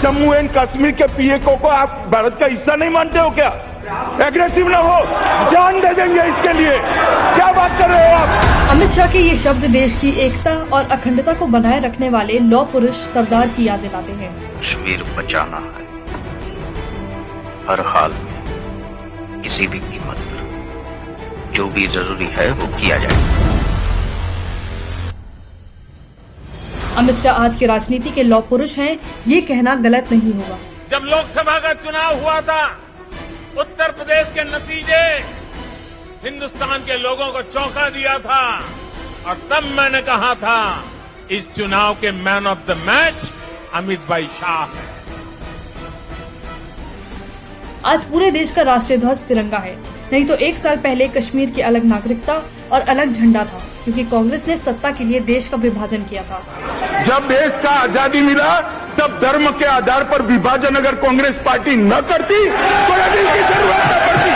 Jammu and Kashmir के पीएको को आप भारत का हिस्सा नहीं मानते हो क्या? एग्रेसिव ना हो, जान दे देंगे इसके लिए। क्या बात कर रहे हो आप? अमित शाह के ये शब्द देश की एकता और अखंडता को बनाए रखने वाले लौह पुरुष सरदार की याद दिलाते हैं। कश्मीर बचाना है, हर हाल में, किसी भी कीमत पर, जो भी जरूरी है वो किया जाए। अमित शाह आज की राजनीति के लौह पुरुष हैं, ये कहना गलत नहीं होगा। जब लोकसभा का चुनाव हुआ था, उत्तर प्रदेश के नतीजे हिंदुस्तान के लोगों को चौंका दिया था और तब मैंने कहा था इस चुनाव के man of the match Amit भाई शाह है। आज पूरे देश का राष्ट्रीय ध्वज तिरंगा है, नहीं तो एक साल पहले कश्मीर की अलग नागरिकता और अलग झंडा था, क्योंकि कांग्रेस ने सत्ता के लिए देश का विभाजन किया था। जब देश का आजादी मिला तब धर्म के आधार पर विभाजन अगर कांग्रेस पार्टी न करती तो अभी की जरूरत न पड़ती।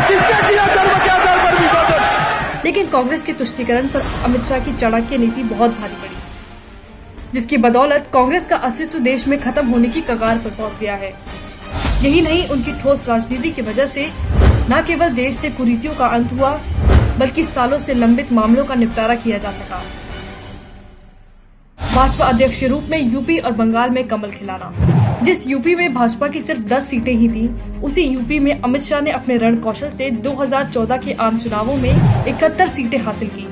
किसने किया धर्म के आधार पर विभाजन? लेकिन कांग्रेस के तुष्टीकरण पर अमित शाह की चाणक्य नीति बहुत भारी पड़ी, जिसकी बदौलत कांग्रेस का अस्तित्व देश में खत्म होने की कगार पर पहुंच गया है। यही नहीं, उनकी ठोस राजनीति की वजह से न केवल देश से कुरीतियों का अंत हुआ, बल्कि सालों से लंबित मामलों का निपटारा किया जा सका। भाजपा अध्यक्ष के रूप में यूपी और बंगाल में कमल खिलाना। जिस यूपी में भाजपा की सिर्फ 10 सीटें ही थीं, उसी यूपी में अमित शाह ने अपने रण कौशल से 2014 के आम चुनावों में 71 सीटें हासिल की।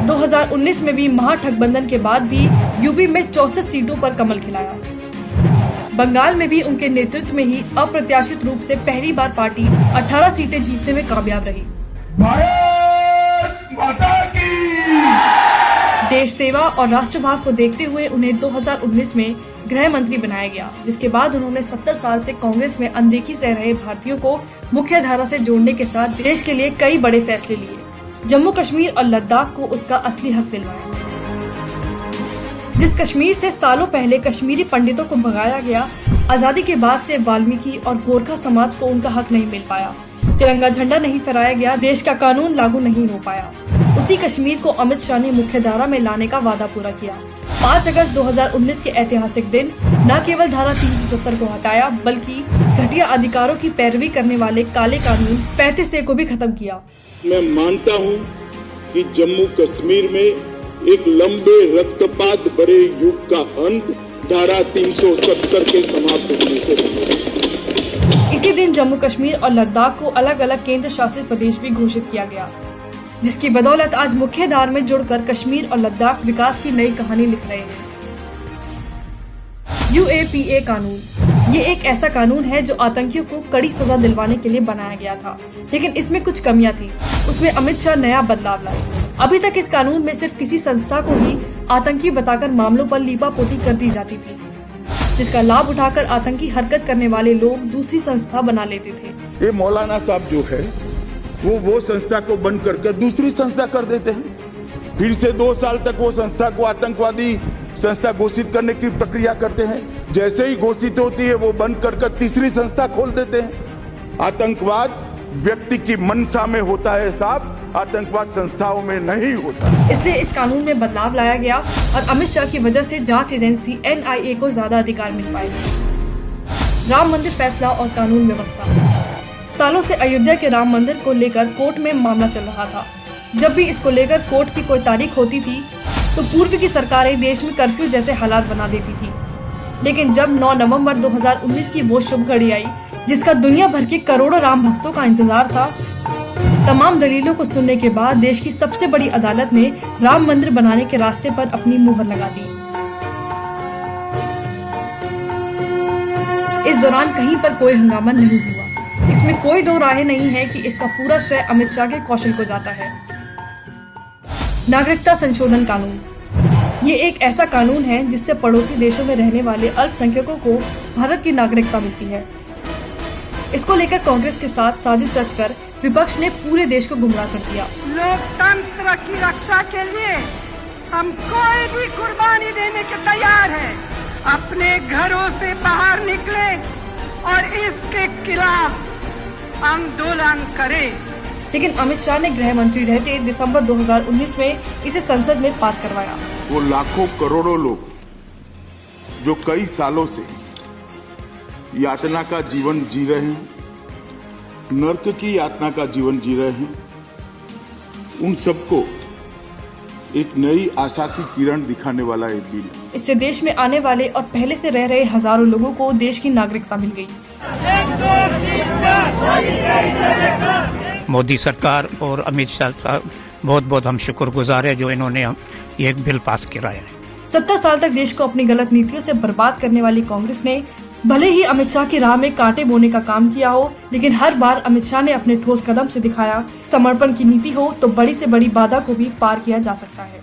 2019 में भी महागठबंधन के बाद भी यूपी में 64 सीटों पर कमल खिलाया। बंगाल में भी उनके नेतृत्व में ही अप्रत्याशित रूप से पहली बार पार्टी 18 सीटें जीतने में कामयाब रही। भारत माता की। देश सेवा और राष्ट्रभाव को देखते हुए उन्हें 2019 में गृह मंत्री बनाया गया, जिसके बाद उन्होंने 70 साल से कांग्रेस में अनदेखी सह रहे भारतीयों को मुख्य धारा से जोड़ने के साथ देश के लिए कई बड़े फैसले लिए। जम्मू कश्मीर और लद्दाख को उसका असली हक दिलवाया। जिस कश्मीर से सालों पहले कश्मीरी पंडितों को भगाया गया, आजादी के बाद से वाल्मीकि और गोरखा समाज को उनका हक नहीं मिल पाया, तिरंगा झंडा नहीं फहराया गया, देश का कानून लागू नहीं हो पाया, उसी कश्मीर को अमित शाह ने मुख्य धारा में लाने का वादा पूरा किया। 5 अगस्त 2019 के ऐतिहासिक दिन न केवल धारा 370 को हटाया, बल्कि घटिया अधिकारों की पैरवी करने वाले काले कानून 35A को भी खत्म किया। मैं मानता हूं कि जम्मू कश्मीर में एक लंबे रक्तपात भरे युग का अंत धारा 370 के समाप्त होने से होगा। इसी दिन जम्मू कश्मीर और लद्दाख को अलग अलग केंद्र शासित प्रदेश भी घोषित किया गया, जिसकी बदौलत आज मुख्य धारा में जुड़कर कश्मीर और लद्दाख विकास की नई कहानी लिख रहे हैं। UAPA कानून, ये एक ऐसा कानून है जो आतंकियों को कड़ी सजा दिलवाने के लिए बनाया गया था, लेकिन इसमें कुछ कमियां थी। उसमें अमित शाह नया बदलाव लाए। अभी तक इस कानून में सिर्फ किसी संस्था को ही आतंकी बताकर मामलों पर लीपापोती कर दी जाती थी, जिसका लाभ उठाकर आतंकी हरकत करने वाले लोग दूसरी संस्था बना लेते थे। ये मौलाना साहब जो है वो संस्था को बंद करके दूसरी संस्था कर देते हैं, फिर से 2 साल तक वो संस्था को आतंकवादी संस्था घोषित करने की प्रक्रिया करते हैं। जैसे ही घोषित होती है वो बंद कर तीसरी संस्था खोल देते हैं। आतंकवाद व्यक्ति की मनसा में होता है साहब, आतंकवाद संस्थाओं में नहीं होता। इसलिए इस कानून में बदलाव लाया गया और अमित शाह की वजह से जांच एजेंसी NIA को ज्यादा अधिकार मिल पाए। राम मंदिर फैसला और कानून व्यवस्था। सालों से अयोध्या के राम मंदिर को लेकर कोर्ट में मामला चल रहा था। जब भी इसको लेकर कोर्ट की कोई तारीख होती थी तो पूर्व की सरकारें देश में कर्फ्यू जैसे हालात बना देती थी। लेकिन जब 9 नवंबर 2019 की वो शुभ घड़ी आई, जिसका दुनिया भर के करोड़ों राम भक्तों का इंतजार था, तमाम दलीलों को सुनने के बाद देश की सबसे बड़ी अदालत ने राम मंदिर बनाने के रास्ते पर अपनी मुहर लगा दी। इस दौरान कहीं पर कोई हंगामा नहीं हुआ। इसमें कोई दो राय नहीं है कि इसका पूरा श्रेय अमित शाह के कौशल को जाता है। नागरिकता संशोधन कानून, ये एक ऐसा कानून है जिससे पड़ोसी देशों में रहने वाले अल्पसंख्यकों को भारत की नागरिकता मिलती है। इसको लेकर कांग्रेस के साथ साजिश रचकर विपक्ष ने पूरे देश को गुमराह कर दिया। लोकतंत्र की रक्षा के लिए हम कोई भी कुर्बानी देने के तैयार हैं। अपने घरों से बाहर निकले और इसके खिलाफ आंदोलन करें। लेकिन अमित शाह ने गृह मंत्री रहते दिसंबर 2019 में इसे संसद में पास करवाया। वो लाखों करोड़ों लोग जो कई सालों से यातना का जीवन जी रहे हैं, नर्क की यातना का जीवन जी रहे हैं, उन सबको एक नई आशा की किरण दिखाने वाला एक बिल है। इससे देश में आने वाले और पहले से रह रहे हजारों लोगों को देश की नागरिकता मिल गई। मोदी सरकार और अमित शाह साहब बहुत बहुत हम शुक्रगुजार है जो इन्होंने ये एक बिल पास कराया है। 70 साल तक देश को अपनी गलत नीतियों से बर्बाद करने वाली कांग्रेस ने भले ही अमित शाह की राह में कांटे बोने का काम किया हो, लेकिन हर बार अमित शाह ने अपने ठोस कदम से दिखाया समर्पण की नीति हो तो बड़ी से बड़ी बाधा को भी पार किया जा सकता है।